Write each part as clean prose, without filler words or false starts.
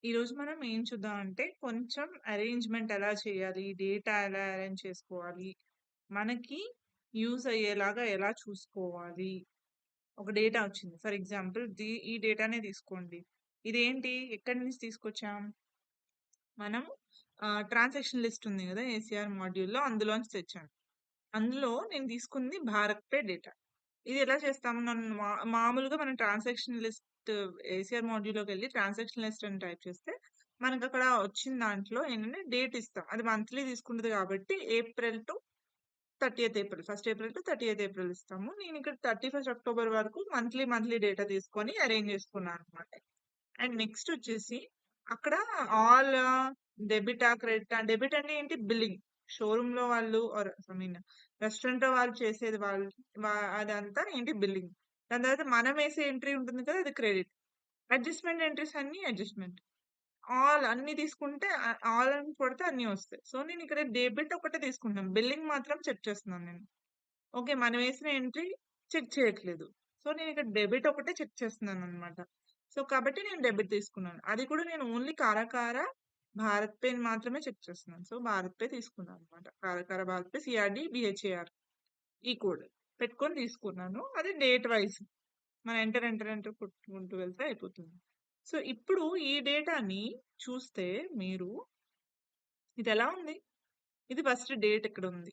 ఈరోజు మనం ఏం చూద్దాం అంటే కొంచెం అరేంజ్‌మెంట్ ఎలా చేయాలి? డేటా ఎలా అరేంజ్ చేసుకోవాలి? మనకి యూజ్ అయ్యేలాగా ఎలా చూసుకోవాలి? ఒక డేటా వచ్చింది. ఫర్ ఎగ్జాంపుల్ ఈ డేటానే తీసుకోండి. ఇదేంటి? ఎక్కడి నుంచి తీసుకొచ్చాం? మనం ట్రాన్సాక్షన్ లిస్ట్ ఉంది గదా! ఏసీఆర్ మాడ్యూల్‌లో అందులోంచి తెచ్చాను. అందులో నేను తీసుకుంది భారత్ పే డేటా. ఇది ఎలా చేస్తాము? మామూలుగా మనం ట్రాన్సాక్షన్ లిస్ట్ ఏసీఆర్ మాడ్యూల్‌లోకెళ్ళి ట్రాన్సాక్షన్ లిస్ట్ అని టైప్ చేస్తే, మనకక్కడ వచ్చిన దాంట్లో ఏంటంటే డేట్ ఇస్తాం. అది మంత్లీ తీసుకుంటది కాబట్టి ఏప్రిల్ టు 30థ్ ఏప్రిల్. 1 ఏప్రిల్ టు 30థ్ ఏప్రిల్ ఇస్తాము. నేనిక్కడ 31 అక్టోబర్ వరకు మంత్లీ డేటా తీసుకొని అరేంజ్ చేసుకున్నాననమాట. అండ్ నెక్స్ట్ వచ్చేసి అక్కడ ఆల్ డెబిటా, క్రెడిటా డెబిట్ అంటే ఏంటి? బిల్లింగ్. షోరూమ్‌లో వాళ్ళు ఐ మీన్ రెస్టారెంట్‌లో వాళ్ళు చేసేది వాళ్ళు అదంతా ఏంటి? బిల్లింగ్. దాని తర్వాత మనం వేసే ఎంట్రీ ఉంటుంది కదా! అది క్రెడిట్. అడ్జస్ట్‌మెంట్ ఎంట్రీస్ అన్నీ అడ్జస్ట్‌మెంట్. ఆల్ అన్నీ తీసుకుంటే ఆల్ అని కొడితే అన్నీ వస్తాయి. సో, నేనిక్కడ డెబిట్ ఒకటే తీసుకుంటున్నాను. బిల్లింగ్ మాత్రం చెక్ చేస్తున్నాను నేను. ఓకే. మనం వేసిన ఎంట్రీ చెక్ చేయట్లేదు. సో, నేనిక్కడ డెబిట్ ఒకటే చెక్ చేస్తున్నాననమాట. సో, కాబట్టి నేను డెబిట్ తీసుకున్నాను. అది కూడా నేను ఓన్లీ భారత్ పేని మాత్రమే చెక్ చేస్తున్నాను. సో, భారత్ పే తీసుకున్నాననమాట. భారత్ పే సీఆర్‌డీ, బీహెచ్ఏఆర్ ఈ కోడ్ పెట్టుకొని తీసుకున్నాను. అది డేట్ వైస్. మనం ఎంటర్ కొట్టుకుంటూ వెళ్తే అయిపోతుంది. సో, ఇప్పుడు ఈ డేటాని చూస్తే మీరు ఇదెలా ఉంది? ఇది ఫస్ట్ డేట్ ఇక్కడుంది.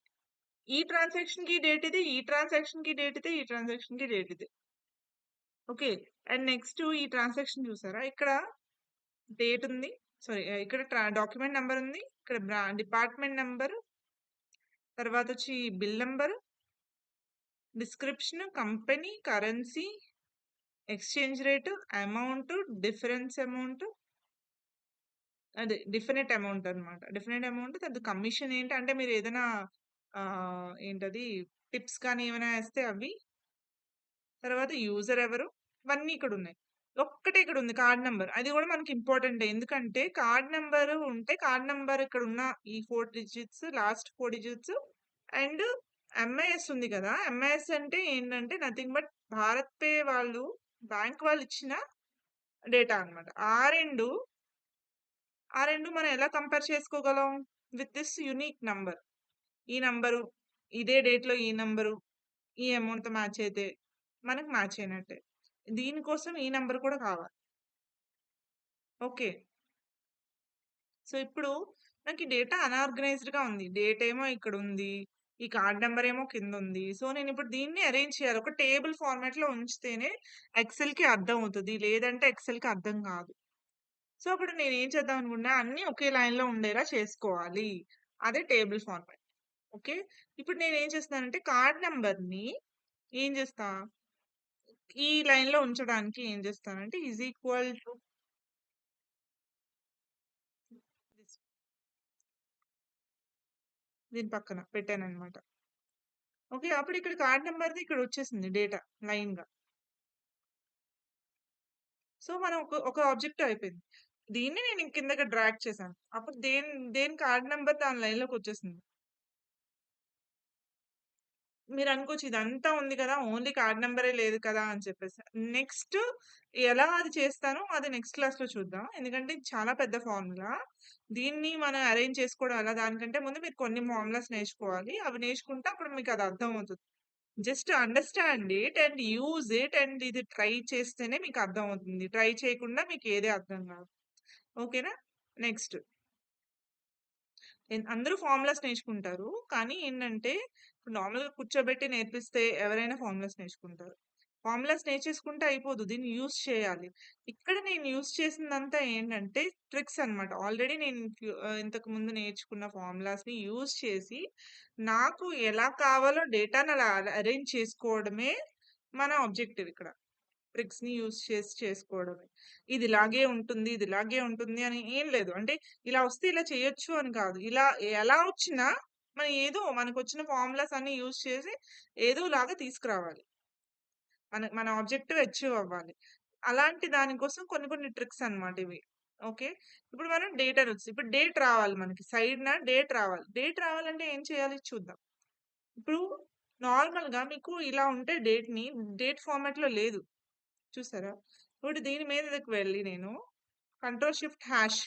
ఈ ట్రాన్సాక్షన్‌కి డేట్ ఇది. ఈ ట్రాన్సాక్షన్‌కి డేట్ ఇదే. ఈ ట్రాన్సాక్షన్‌కి డేట్ ఇదే. ఓకే. అండ్ నెక్స్ట్ ఈ ట్రాన్సాక్షన్ చూసారా? ఇక్కడ డేట్ ఉంది. సారీ ఇక్కడ డాక్యుమెంట్ నంబర్ ఉంది. ఇక్కడ డిపార్ట్మెంట్ నంబర్, తర్వాతొచ్చి bill number, description, company, currency, exchange rate, amount, difference amount అదే డెఫినెట్ అమౌంట్ అన్నమాట. డెఫినెట్ అమౌంట్ తర్వాత కమిషన్ ఏంటి అంటే మీరేదైనా ఏంటది టిప్స్ కానీ ఏమైనా ఏస్తే అవి. తర్వాత యూజర్ ఎవరు? ఇవన్నీ ఇక్కడున్నాయి. ఒక్కటే ఇక్కడుంది కార్డ్ నంబర్. అది గూడా మనకి ఇంపార్టెంటే. ఎందుకంటే కార్డ్ నంబర్ ఉంటే కార్డ్ నంబర్ ఇక్కడున్న ఈ 4 digits last 4 digits and MIS ఉంది కదా! ఎంఐఎస్ అంటే ఏంటంటే నథింగ్ బట్ భారత్ పే వాళ్ళు బ్యాంక్ వాళ్ళు ఇచ్చిన డేటా అన్నమాట. ఆ 2 మనం ఎలా కంపేర్ చేసుకోగలం? With this unique number. ఈ నంబరు, ఇదే డేట్‌లో ఈ నంబరు, ఈ అమౌంట్‌తో మ్యాచ్ అయితే మనకు మ్యాచ్ అయినట్టే. దీనికోసం ఈ నంబర్ కూడా కావాలి. ఓకే. సో, ఇప్పుడు నాకు ఈ డేటా అనార్గనైజ్డ్‌గా ఉంది. డేట్ ఏమో ఇక్కడుంది. ఈ కార్డ్ నంబర్ ఏమో కిందుంది. సో, నేనిప్పుడు దీన్ని అరేంజ్ చేయాలి. ఒక టేబుల్ ఫార్మాట్‌లో ఉంచితేనే ఎక్సెల్‌కి అర్థం అవుతది. లేదంటే ఎక్సెల్‌కి అర్థం కాదు. సో, అప్పుడు నేనేం చేద్దాం అనుకున్నా అన్నీ ఒకే లైన్‌లో ఉండేలా చేసుకోవాలి. అదే టేబుల్ ఫార్మాట్. ఓకే. ఇప్పుడు నేనేం చేస్తున్నానంటే కార్డ్ నంబర్‌ని ఏం చేస్తా, ఈ లైన్‌లో ఉంచడానికి ఏం చేస్తానంటే ఈజ్ ఈక్వల్ టు దిస్ దీని పక్కన పెట్టానన్నమాట. ఓకే. అప్పుడు ఇక్కడ కార్డ్ నంబర్‌ది ఇక్కడ వచ్చేసింది డేటా లైన్‌గా. సో, మనం ఒక ఆబ్జెక్ట్ అయిపోయింది. దీన్ని నేను కిందకి డ్రాగ్ చేశాను. అప్పుడు దేని కార్డ్ నంబర్ దాని లైన్‌లోకొచ్చేసింది. మీరనుకోవచ్చు ఇదంతా ఉంది కదా! ఓన్లీ కార్డ్ నంబరే లేదు కదా! అని చెప్పేసి. నెక్స్ట్ ఎలా అది చేస్తానో అది నెక్స్ట్ క్లాస్‌లో చూద్దాం. ఎందుకంటే ఇది చాలా పెద్ద ఫార్ములా. దీన్ని మనం అరేంజ్ చేసుకోవడం ఎలా దానికంటే ముందు మీరు కొన్ని ఫార్ములాస్ నేర్చుకోవాలి. అవి నేర్చుకుంటే అప్పుడు మీకది అర్థమవుతది. Just understand it and use it and ఇది ట్రై చేస్తేనే మీకు అర్థమవుతుంది. ట్రై చేయకుండా మీకేది అర్థం కాదు. ఓకేనా? నెక్స్ట్ అందరూ ఫార్ములాస్ నేర్చుకుంటారు. కానీ ఏంటంటే, ఇప్పుడు నార్మల్‌గా కూర్చోబెట్టి నేర్పిస్తే ఎవరైనా ఫార్ములాస్ నేర్చుకుంటారు. ఫార్ములాస్ నేర్చేసుకుంటే అయిపోదు. దీన్ని యూజ్ చేయాలి. ఇక్కడ నేను యూజ్ చేసిందంతా ఏంటంటే, ట్రిక్స్ అన్నమాట. ఆల్రెడీ నేను ఇంతకు ముందు నేర్చుకున్న ఫార్ములాస్‌ని యూజ్ చేసి, నాకు ఎలా కావాలో డేటాను అలా అరేంజ్ చేసుకోవడమే మన ఆబ్జెక్టివ్ ఇక్కడ. ట్రిక్స్‌ని యూజ్ చేసి చేసుకోవడమే. ఇది ఇలాగే ఉంటుంది అని ఏం లేదు. అంటే ఇలా వస్తే ఇలా చేయొచ్చు అని కాదు. ఇలా ఎలా వచ్చినా మనం ఏదో మనకొచ్చిన ఫార్ములాస్ అన్నీ యూజ్ చేసి ఏదోలాగా తీసుకురావాలి. మన ఆబ్జెక్టివ్ అచీవ్ అవ్వాలి. అలాంటి దాని కోసం కొన్ని కొన్ని ట్రిక్స్ అన్నమాట ఇవి. ఓకే. ఇప్పుడు మనం ఇప్పుడు డేట్ రావాలి మనకి. సైడ్‌న డేట్ రావాలి. డేట్ రావాలంటే ఏం చేయాలి చూద్దాం. ఇప్పుడు నార్మల్‌గా మీకు ఇలా ఉంటే డేట్ ఫార్మాట్‌లో లేదు. చూసారా? ఇప్పుడు దీని మీదకి వెళ్ళి నేను కంట్రోల్ షిఫ్ట్ హ్యాష్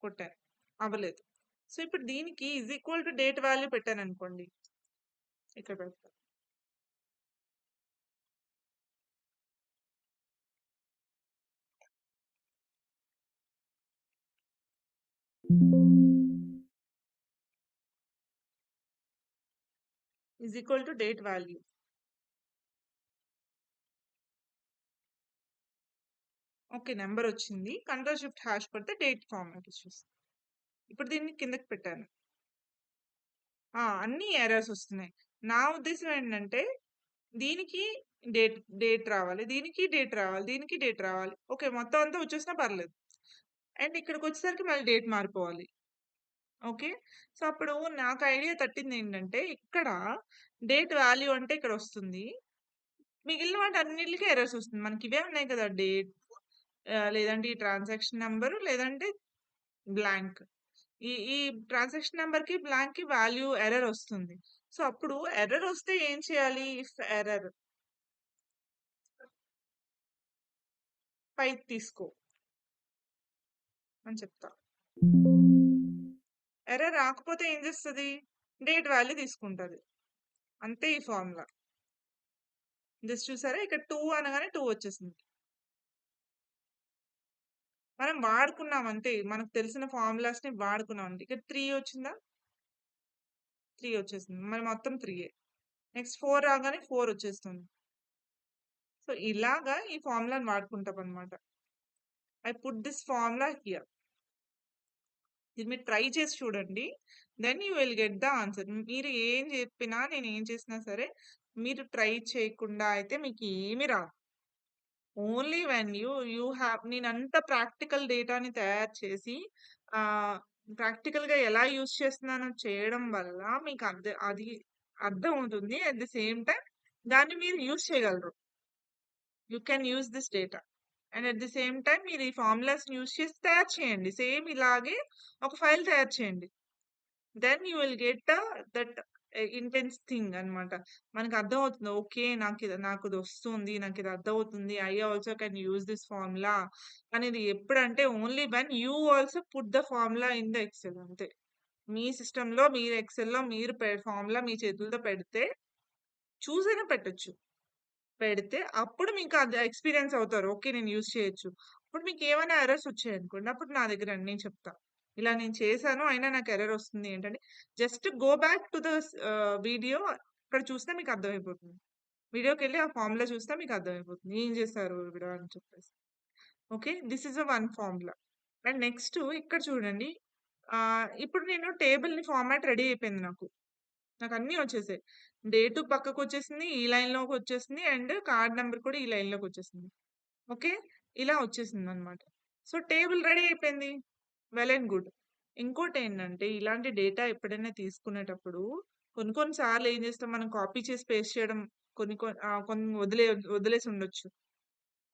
కొట్టాను, అవ్వలేదు. సో ఇప్పుడు దీనికి is equal to date value పెట్టాను అనుకోండి, ఇక్కడ పెడతాను. Is equal to date value. Okay, number వచ్చింది. కంట్రోల్ షిఫ్ట్ హ్యాష్ కొడితే డేట్ ఫార్మాట్ వచ్చేస్తుంది. ఇప్పుడు దీన్ని కిందకి పెట్టాను. అన్ని ఎర్రర్స్ వస్తున్నాయి. నా ఉద్దేశం ఏంటంటే దీనికి డేట్ రావాలి, దీనికి డేట్ రావాలి, దీనికి డేట్ రావాలి. ఓకే, మొత్తం అంతా వచ్చేసినా పర్లేదు. అండ్ ఇక్కడికి వచ్చేసరికి మళ్ళీ డేట్ మారిపోవాలి. ఓకే, సో అప్పుడు నాకు ఐడియా తట్టింది ఏంటంటే ఇక్కడ డేట్ వాల్యూ అంటే ఇక్కడ వస్తుంది, మిగిలిన వాటి అన్నిటికీ ఎర్రర్స్ వస్తుంది. మనకి ఇవే ఉన్నాయి కదా, డేట్ లేదంటే ఈ ట్రాన్సాక్షన్ నెంబరు లేదంటే బ్లాంక్. ఈ ట్రాన్సాక్షన్ నెంబర్ కి బ్లాంక్ కి వాల్యూ ఎర్రర్ వస్తుంది. సో అప్పుడు ఎర్రర్ వస్తే ఏం చేయాలి? ఇఫ్ ఎర్రర్ పైకి తీసుకో అని చెప్తా. ఎర్రర్ రాకపోతే ఏం చేస్తుంది? డేట్ వాల్యూ తీసుకుంటది. అంతే ఈ ఫార్ములా. జస్ట్ చూసారా, ఇక్కడ 2 అనగానే 2 వచ్చేసింది. మనం వాడుకున్నాం అంతే, మనకు తెలిసిన ఫార్ములాస్ ని వాడుకున్నాం అంతే. ఇక్కడ 3 వచ్చిందా? 3 వచ్చేసింది. మరి మొత్తం 3. నెక్స్ట్ 4 రాగానే 4 వచ్చేస్తుంది. సో ఇలాగా ఈ ఫార్ములాని వాడుకుంటాం అనమాట. I put this formula here. ఇది మీరు ట్రై చేసి చూడండి, then you will get the answer. మీరు ఏం చెప్పినా, నేను ఏం చేసినా సరే, మీరు ట్రై చేయకుండా అయితే మీకు ఏమి రాదు. ఓన్లీ వెన్ యూ హ్యావ్, నేనంత ప్రాక్టికల్ డేటాని తయారు చేసి ప్రాక్టికల్గా ఎలా యూజ్ చేస్తున్నానో చేయడం వల్ల మీకు అది అర్థం అవుతుంది. అట్ ది సేమ్ టైం దాన్ని మీరు యూజ్ చేయగలరు. You can use this data. And at the same time మీరు ఈ ఫార్ములాస్ యూజ్ చేసి తయారు చేయండి. సేమ్ ఇలాగే ఒక ఫైల్ తయారు చేయండి. Then you will get that intense thing అనమాట. మనకు అర్థం అవుతుంది, ఓకే నాకు ఇది వస్తుంది, నాకు ఇది అర్థం అవుతుంది, I also can use this formula అనేది. ఎప్పుడంటే only when you also put the formula in the XL. అంతే. మీ సిస్టంలో మీరు ఎక్సెల్లో మీరు ఫార్ములా మీ చేతులతో పెడితే, చూసైనా పెట్టచ్చు, పెడితే అప్పుడు మీకు అది ఎక్స్పీరియన్స్ అవుతారు. ఓకే, నేను యూజ్ చేయొచ్చు. అప్పుడు మీకు ఏమైనా ఎర్రర్స్ వచ్చాయనుకోండి, అప్పుడు నా దగ్గర రండి, నేను చెప్తా ఇలా నేను చేశాను అయినా నాకు ఎర్రర్ వస్తుంది ఏంటంటే, just go back to the video. ఇక్కడ చూస్తే మీకు అర్థమైపోతుంది. వీడియోకి వెళ్ళి ఆ ఫార్ములా చూస్తే మీకు అర్థమైపోతుంది ఏం చేశారు ఇక్కడ అని చెప్పేసి. Okay, this is a one formula. And next ఇక్కడ చూడండి, ఇప్పుడు నేను టేబుల్ని ఫార్మాట్ రెడీ అయిపోయింది. నాకు అన్నీ వచ్చేసాయి. డేటు పక్కకు వచ్చేసింది, ఈ లైన్లోకి వచ్చేసింది, అండ్ కార్డ్ నెంబర్ కూడా ఈ లైన్లోకి వచ్చేసింది. ఓకే, ఇలా వచ్చేసింది అనమాట. సో టేబుల్ రెడీ అయిపోయింది, వెల్ అండ్ గుడ్. ఇంకోటి ఏంటంటే, ఇలాంటి డేటా ఎప్పుడైనా తీసుకునేటప్పుడు కొన్ని సార్లు ఏం చేస్తాం, మనం కాపీ చేసి పేస్ట్ చేయడం కొన్ని వదిలేసి ఉండొచ్చు.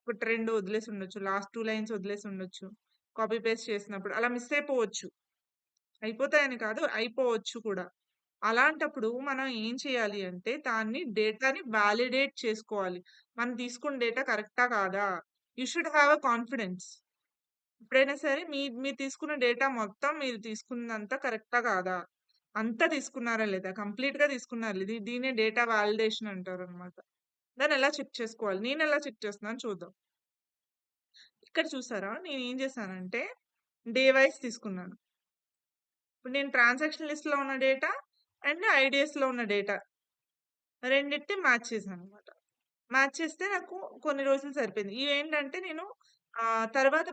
ఒక ట్రెండ్ వదిలేసి ఉండొచ్చు, లాస్ట్ 2 లైన్స్ వదిలేసి ఉండొచ్చు. కాపీ పేస్ట్ చేసినప్పుడు అలా మిస్ అయిపోవచ్చు. అయిపోతాయని కాదు, అయిపోవచ్చు కూడా. అలాంటప్పుడు మనం ఏం చేయాలి అంటే, డేటాని వాలిడేట్ చేసుకోవాలి. మనం తీసుకున్న డేటా కరెక్టా కాదా? You should have a confidence. ఎప్పుడైనా సరే మీరు తీసుకున్న డేటా మొత్తం మీరు తీసుకున్నదంతా కరెక్టా కాదా? అంతా తీసుకున్నారా లేదా? కంప్లీట్‌గా తీసుకున్నారా లేదా? దీన్నే డేటా వాలిడేషన్ అంటారనమాట. దాన్ని ఎలా చెక్ చేసుకోవాలి? నేనెలా చెక్ చేస్తున్నానో చూద్దాం. ఇక్కడ చూసారా, నేనేం చేశానంటే డే వైస్ తీసుకున్నాను. ఇప్పుడు నేను ట్రాన్సాక్షన్ లిస్ట్‌లో ఉన్న డేటా అండ్ ఐడిఎస్‌లో ఉన్న డేటా రెండిటిని మ్యాచ్ చేశాననమాట. మ్యాచ్ చేస్తే నాకు కొన్ని రోజులు సరిపోయింది. ఇవేంటంటే నేను తర్వాత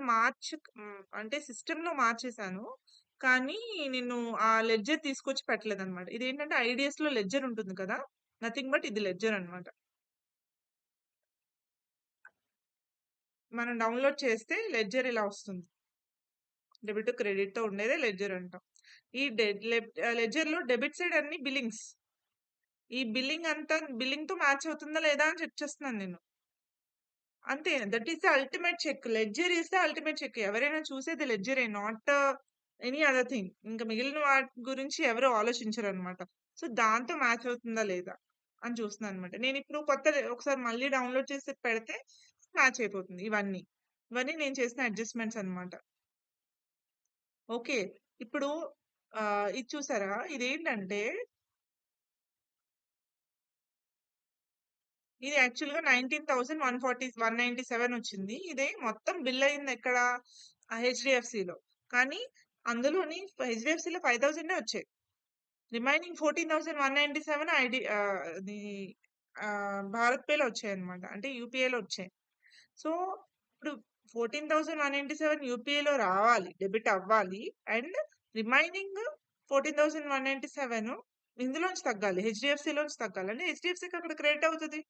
అంటే సిస్టమ్‌లో మార్చేశాను. కానీ నేను ఆ లెడ్జర్ తీసుకొచ్చి పెట్టలేదనమాట. ఇదేంటంటే ఐడిఎస్‌లో లెడ్జర్ ఉంటుంది కదా! నథింగ్ బట్ ఇది లెడ్జర్ అనమాట. మనం డౌన్‌లోడ్ చేస్తే లెడ్జర్ ఇలా వస్తుంది. డెబిట్, క్రెడిట్‌తో ఉండేదే లెడ్జర్ అంటాం. ఈ లెడ్జర్‌లో డెబిట్ సైడ్ అన్ని బిల్లింగ్స్. ఈ బిల్లింగ్ అంతా బిల్లింగ్‌తో మ్యాచ్ అవుతుందా లేదా అని చెక్ చేస్తున్నాను నేను. అంతే. That is the ultimate check. Ledger is the ultimate check. ఎవరైనా చూసేది లెడ్జరే, నాట్ ఎనీ అదర్ థింగ్. ఇంకా మిగిలిన వాటి గురించి ఎవరు ఆలోచించరనమాట. సో, దాంతో మ్యాచ్ అవుతుందా లేదా అని చూస్తున్నాననమాట. నేనిప్పుడు ఒకసారి మళ్ళీ డౌన్‌లోడ్ చేసి పెడితే మ్యాచ్ అయిపోతుంది ఇవన్నీ. ఇవన్నీ నేను చేసిన అడ్జస్ట్‌మెంట్స్ అనమాట. ఓకే. ఇప్పుడు ఇది చూసారా? ఇదేంటంటే ఇది యాక్చువల్‌గా 19,197 వచ్చింది. ఇదే మొత్తం బిల్ అయిందెక్కడ? హెచ్‌డీఎఫ్‌సీలో. కానీ అందులోని హెచ్‌డీఎఫ్‌సీలో 5,000 వచ్చాయి. రిమైనింగ్ 14,197 అది భారత్ పేలో వచ్చాయన్నమాట. అంటే యూపీఐలో వచ్చాయి. సో, ఇప్పుడు 14,197 యూపీఐలో రావాలి. డెబిట్ అవ్వాలి. అండ్ రిమైనింగ్ 14,197 ఇందులోంచి తగ్గాలి. హెచ్‌డీఎఫ్‌సీలోంచి తగ్గాలి. అంటే హెచ్‌డీఎఫ్‌సీకి అక్కడ క్రెడిట్ అవుతది.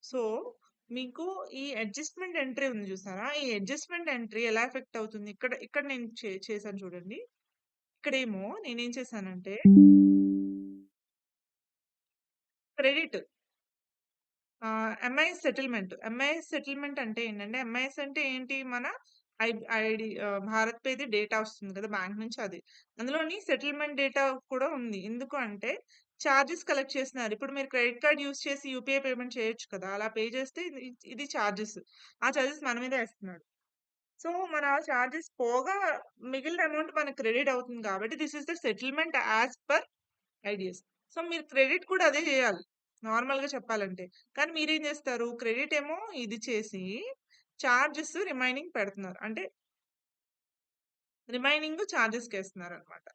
సో, మీకు ఈ అడ్జస్ట్‌మెంట్ ఎంట్రీ ఉంది చూసారా? ఈ అడ్జస్ట్‌మెంట్ ఎంట్రీ ఎలా ఎఫెక్ట్ అవుతుంది? ఇక్కడ ఇక్కడ నేను చేశాను చూడండి. ఇక్కడేమో నేనేం చేశానంటే క్రెడిట్ ఎంఐఎస్ సెటిల్మెంట్ అంటే ఏంటంటే, ఎంఐఎస్ అంటే ఏంటి? మన ఐ ఐడీ భారత్ పేది డేటా వస్తుంది కదా! బ్యాంక్ నుంచి అది. అందులోని సెటిల్మెంట్ డేటా కూడా ఉంది. ఎందుకు అంటే చార్జెస్ కలెక్ట్ చేస్తున్నారు. ఇప్పుడు మీరు క్రెడిట్ కార్డ్ యూజ్ చేసి యూపీఐ పేమెంట్ చేయొచ్చు కదా! అలా పే చేస్తే ఇది చార్జెస్. ఆ చార్జెస్ మన మీదే ఏస్తున్నాడు. సో, మన చార్జెస్ పోగా మిగిలిన అమౌంట్ మనకు క్రెడిట్ అవుతుంది కాబట్టి this is the settlement as per ideas. So, మీరు క్రెడిట్ కూడా అదే జేయాలి. నార్మల్‌గా చెప్పాలంటే. కానీ మీరేం జేస్తారు? క్రెడిట్ ఏమో ఇది చేసి, చార్జెస్ రిమైనింగ్ పెడుతున్నారు. అంటే రిమైనింగ్ చార్జెస్‌కేస్తున్నారనమాట.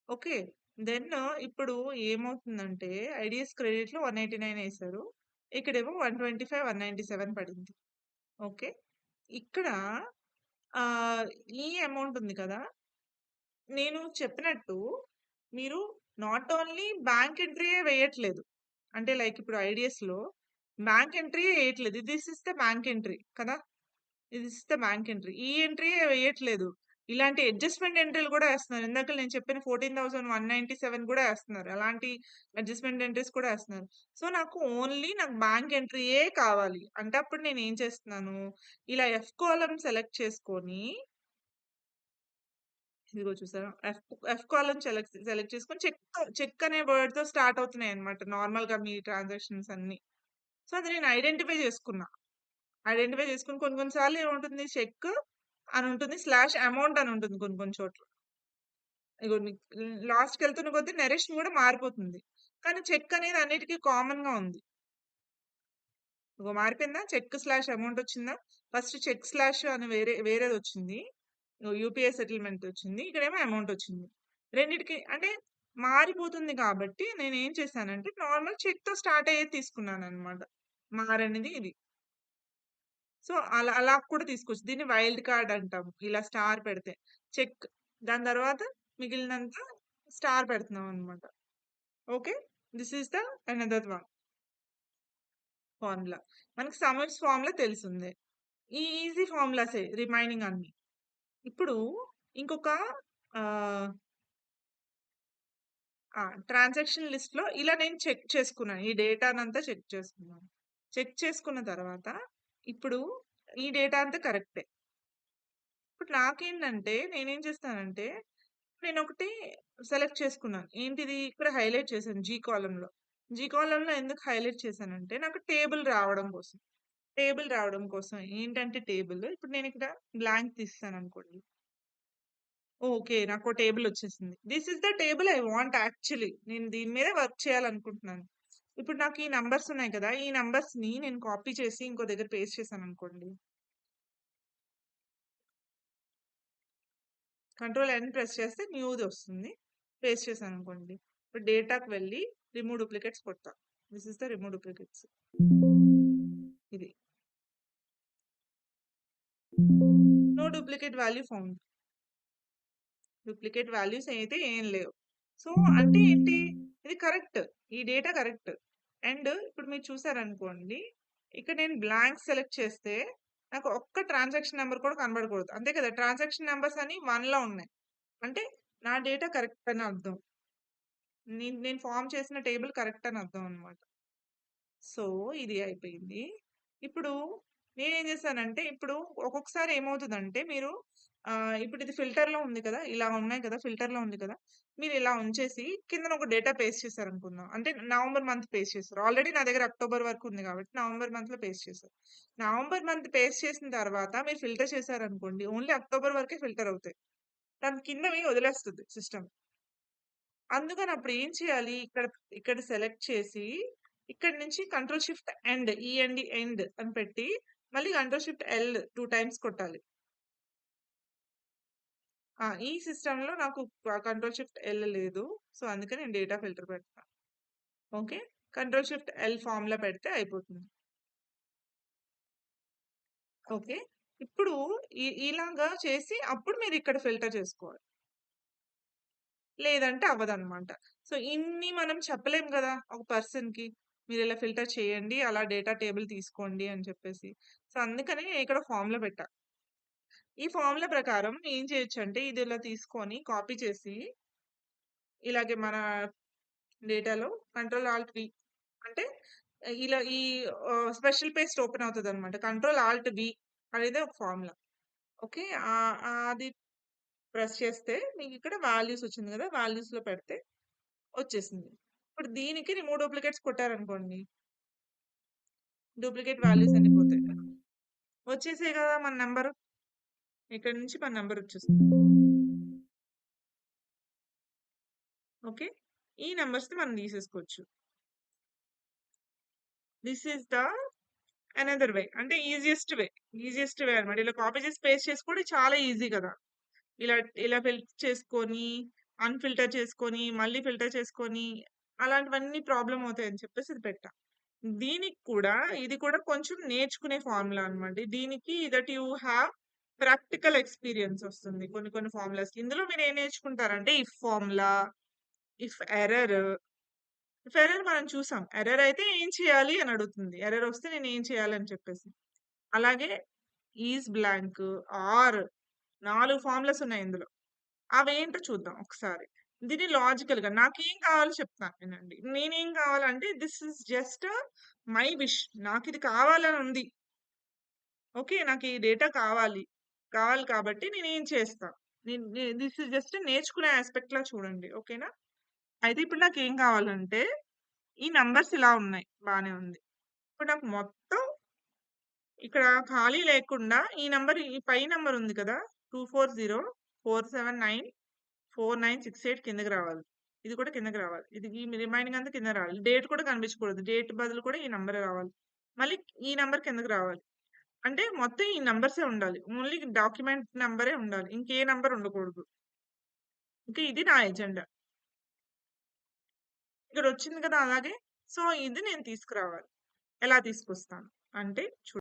ఓకే. దెన్ ఇప్పుడు ఏమవుతుందంటే, ఐడీఎస్ క్రెడిట్‌లో 189 ఏశారు. ఇక్కడేమో 125, 197 పడింది. ఓకే. ఇక్కడ ఈ అమౌంట్ ఉంది కదా! నేను చెప్పినట్టు మీరు నాట్ ఓన్లీ బ్యాంక్ ఎంట్రీయే వేయట్లేదు. అంటే లైక్ ఇప్పుడు ఐడీఎస్‌లో బ్యాంక్ ఎంట్రీయే ఎయట్లేదు. This is the bank entry కదా! This is the bank entry. ఈ ఎంట్రీయే వేయట్లేదు. ఇలాంటి అడ్జస్ట్‌మెంట్ ఎంట్రీలు కూడా ఏస్తున్నారు. ఇందాక నేను చెప్పిన 14,197 కూడా ఏస్తున్నారు. అలాంటి అడ్జస్ట్‌మెంట్ ఎంట్రీస్ కూడా ఏస్తున్నారు. సో, నాకు బ్యాంక్ ఎంట్రీయే కావాలి. అంటే అప్పుడు నేనేం చేస్తున్నాను, ఇలా ఎఫ్ కాలమ్ సెలెక్ట్ చేసుకొని ఇదిగో చూసారా? ఎఫ్ కాలమ్ సెలెక్ట్ చేసుకొని చెక్ అనే వర్డ్‌తో స్టార్ట్ అవుతున్నాయన్నమాట. నార్మల్‌గా మీ ట్రాన్సాక్షన్స్ అన్నీ. సో, అది నేను ఐడెంటిఫై చేసుకున్నా. ఐడెంటిఫై చేసుకొని కొన్ని కొన్ని సార్లు ఏముంటుంది చెక్ అని ఉంటుంది. స్లాష్ అమౌంట్ అని ఉంటుంది కొన్ని కొన్ని చోట్ల. ఇగో లాస్ట్‌కెళ్తున్న కొద్దీ నరేషన్ కూడా మారిపోతుంది. కానీ చెక్ అనేది అన్నిటికి కామన్‌గా ఉంది. ఇగో మారిపోయిందా? చెక్ స్లాష్ అమౌంట్ వచ్చిందా? ఫస్ట్ చెక్ స్లాష్ అని వేరేదొచ్చింది. యూపీఐ సెటిల్మెంట్ వచ్చింది. ఇక్కడేమో అమౌంట్ వచ్చింది. రెండిటికి అంటే మారిపోతుంది కాబట్టి నేనేం చేశానంటే నార్మల్ చెక్‌తో స్టార్ట్ అయ్యేది తీసుకున్నాననమాట. మారనిది ఇది. సో, అలా కూడా తీసుకోవచ్చు. దీన్ని వైల్డ్ కార్డ్ అంటాము. ఇలా స్టార్ పెడితే. చెక్. దాని తర్వాత మిగిలినంతా స్టార్ పెడుతున్నామనమాట. Okay. This is the another one formula. మనకి సమ్మర్స్ ఫార్ములా తెలిసిందే. ఈ ఈజీ ఫార్ములాసే రిమైనింగ్ అన్నీ. ఇప్పుడు ఇంకొక ఆహ్, ట్రాన్సాక్షన్ లిస్ట్‌లో ఇలా నేను చెక్ చేసుకున్నాను. ఈ డేటానంతా చెక్ చేసుకున్నాను. చెక్ చేసుకున్న తర్వాత ఇప్పుడు ఈ డేటా అంతా కరెక్టే. ఇప్పుడు నాకేంటంటే నేనేం చేస్తానంటే నేనొకటి సెలెక్ట్ చేసుకున్నాను. ఏంటిది ఇక్కడ హైలైట్ చేశాను జీ కాలమ్‌లో. జీ కాలమ్‌లో ఎందుకు హైలైట్ చేశానంటే నాకు టేబుల్ రావడం కోసం. టేబుల్ రావడం కోసం. ఏంటంటే టేబుల్ ఇప్పుడు నేనిక్కడ బ్లాంక్ తీసేసాననుకోండి. ఓకే. నాకో టేబుల్ వచ్చేసింది. This is the table I want actually. నేను దీని మీదే వర్క్ చేయాలనుకుంటున్నాను. ఇప్పుడు నాకు ఈ నంబర్స్ ఉన్నాయి కదా! ఈ నంబర్స్‌ని నేను కాపీ చేసి ఇంకో దగ్గర పేస్ట్ చేశాననుకోండి. కంట్రోల్ ఎన్ ప్రెస్ చేస్తే న్యూది వస్తుంది. పేస్ట్ చేశాననుకోండి. ఇప్పుడు డేటాకి వెళ్ళి రిమూవ్ డూప్లికేట్స్ కొడతా. This is the remove duplicates. ఇది. No duplicate value found. Duplicate values అయితే ఏం లేవు. సో, అంటే ఏంటి? ఇది కరెక్ట్. ఈ డేటా కరెక్ట్. అండ్ ఇప్పుడు మీరు చూసారనుకోండి, ఇక్కడ నేను బ్లాంక్ సెలెక్ట్ చేస్తే నాకు ఒక్క ట్రాన్సాక్షన్ నంబర్ కూడా కనబడకూడదు. అంతే కదా! ట్రాన్సాక్షన్ నంబర్స్ అన్ని 1లో ఉన్నాయి. అంటే నా డేటా కరెక్ట్ అని అర్థం. నేను ఫార్మ్ చేసిన టేబుల్ కరెక్ట్ అని అర్థం అన్నమాట. సో, ఇది అయిపోయింది. ఇప్పుడు నేనేం చేశానంటే, ఇప్పుడు ఒక్కొక్కసారి ఏమవుతదంటే మీరు ఇప్పుడు ఇది ఫిల్టర్‌లో ఉంది కదా! ఇలా ఉన్నాయి కదా! ఫిల్టర్‌లో ఉంది కదా! మీరు ఇలా ఉంచేసి కిందన ఒక డేటా పేస్ట్ చేశారనుకుందాం. అంటే నవంబర్ మంత్ పేస్ట్ చేశారు. ఆల్రెడీ నా దగ్గర అక్టోబర్ వరకు ఉంది కాబట్టి నవంబర్ మంత్‌లో పేస్ట్ చేశారు. నవంబర్ మంత్ పేస్ట్ చేసిన తర్వాత మీరు ఫిల్టర్ చేశారనుకోండి ఓన్లీ అక్టోబర్ వరకే ఫిల్టర్ అవుతాయి. దాని కిందవి వదిలేస్తది సిస్టమ్. అందుకని అప్పుడు ఏం చేయాలి? ఇక్కడ సెలెక్ట్ చేసి, ఇక్కడి నుంచి control shift end END end అని పెట్టి, మళ్ళీ కంట్రోల్ షిఫ్ట్ ఎల్ 2 టైమ్స్ కొట్టాలి. ఈ సిస్టమ్‌లో నాకు కంట్రోల్ షిఫ్ట్ ఎల్ లేదు. సో, అందుకే నేను డేటా ఫిల్టర్ పెడతా. Okay. Control shift L formula పెడితే అయిపోతుంది. ఓకే. ఇప్పుడు ఇలాగా చేసి అప్పుడు మీరిక్కడ ఫిల్టర్ చేసుకోవాలి. లేదంటే అవ్వదనమాట. సో, ఇన్ని మనం చెప్పలేం గదా! ఒక పర్సన్‌కి. మీరిలా ఫిల్టర్ చేయండి, అలా డేటా టేబుల్ తీసుకోండి అని చెప్పేసి. సో, అందుకని నేనిక్కడ ఫార్ములా పెట్టా. ఈ ఫార్ములా ప్రకారం ఏం చేయొచ్చంటే, ఇది ఇలా తీసుకొని కాపీ చేసి, ఇలాగే మన డేటాలో కంట్రోల్ ఆల్ట్ వి అంటే ఇలా స్పెషల్ పేస్ట్ ఓపెన్ అవుతదనమాట. కంట్రోల్ ఆల్ట్ వి అనేది ఒక ఫార్ములా. ఓకే. అది ప్రెస్ చేస్తే మీకిక్కడ వాల్యూస్ వచ్చింది గదా! వాల్యూస్‌లో పెడితే వచ్చేసింది. ఇప్పుడు దీనికి రిమూవ్ డూప్లికేట్స్ కొట్టారనుకోండి. డూప్లికేట్ వాల్యూస్ అన్ని పోతాయి. వచ్చేసాయి గదా! మన నంబరు. ఇక్కడి నుంచి మన నంబర్ వచ్చేస్తుంది. ఓకే. ఈ నంబర్స్‌ని మనం తీసేసుకోవచ్చు. This is the another way. అంటే ఈజియెస్ట్ వే. ఈజియెస్ట్ వే అన్నమాట. ఇలా కాపీ చేసి పేస్ట్ చేసుకోవడం చాలా ఈజీ గదా! ఇలా ఇలా చేసుకొని, అన్‌ఫిల్టర్ చేసుకొని, మళ్ళీ ఫిల్టర్ చేసుకొని, అలాంటివన్నీ ప్రాబ్లమ్ అవుతాయని చెప్పేసి ఇది పెట్టా. ఇది కూడా కొంచెం నేర్చుకునే ఫార్ములా అన్నమాట. దీనికి that you have practical experience వస్తుంది. కొన్ని కొన్ని ఫార్ములాస్‌కి. ఇందులో మీరేం నేర్చుకుంటారంటే if formula, if error, if error మనం చూసాం. ఎర్రర్ అయితే ఏం చేయాలి అని అడుగుతుంది. ఎర్రర్ వస్తే నేనేం చేయాలి అని చెప్పేసి. అలాగే ఈస్ బ్లాంక్, ఆర్ 4 ఫార్ములాస్ ఉన్నాయి ఇందులో. అవేంటో చూద్దాం ఒకసారి. దీన్ని లాజికల్‌గా నాకేం కావాలో చెప్తాను వినండి. నేనేం కావాలంటే this is just my wish. నాకిది కావాలని ఉంది. ఓకే. నాకు ఈ డేటా కావాలి. కావాలి కాబట్టి నేనేం చేస్తా. నేను నే దిస్ ఈస్ జస్ట్ నేర్చుకునే యాస్పెక్ట్‌లా చూడండి. ఓకేనా? అయితే ఇప్పుడు నాకేం కావాలంటే ఈ నంబర్స్ ఇలా ఉన్నాయి. బానే ఉంది. ఇప్పుడు నాకు మొత్తం ఇక్కడ ఖాళీ లేకుండా ఈ పై నంబర్ ఉంది కదా! 2404794968 కిందకి రావాలి. ఇది కూడా కిందకి రావాలి. ఈ రిమైనింగ్ అంతా కిందకి రావాలి. డేట్ కూడా కనిపించకూడదు. డేట్ బదులు కూడా ఈ నంబరే రావాలి. మళ్ళీ ఈ నంబర్ కిందకి రావాలి. అంటే మొత్తం ఈ నంబర్సే ఉండాలి. ఓన్లీ డాక్యుమెంట్ నంబరే ఉండాలి. ఇంకే నంబర్ ఉండకూడదు. ఓకే. ఇది నా ఎజెండా. ఇక్కడొచ్చింది కదా! అలాగే. సో, ఇది నేను తీసుకురావాలి. ఎలా తీసుకొస్తాను అంటే